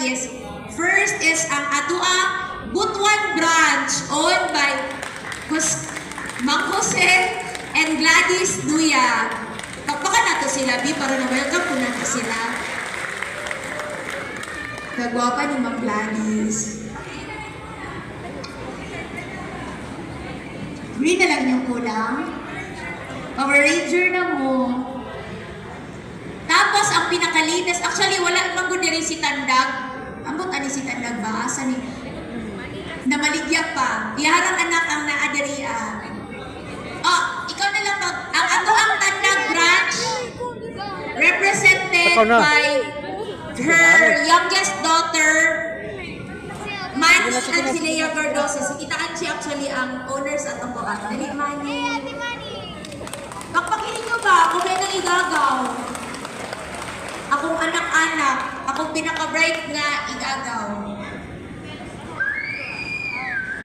is, first is ang atua Butuan branch owned by Mang Jose and Gladys Duya. Pakpakan nato sila, B, para na-welcome po nato sila. Kagwapa ni Mang Gladys. Green na lang yung kulang. Power Ranger na mo. Tapos, ang pinakalitas, actually, wala mang gud rin si Tandag. Ambot ani si Tandag ba? Asa ni? Namaligya pa. Iharang anak ang naadiriya. Oh, ikaw na lang mag... Ang ato ang Tandag branch, represented by her youngest daughter, Manny and si Lea Gordosa. Si Tita Anchi actually ang owners at ang buwan. Dali, Manny. Pakpakirin nyo ba? Ako may nang igagaw. Akong anak-anak. Akong pinaka-bright nga igagaw.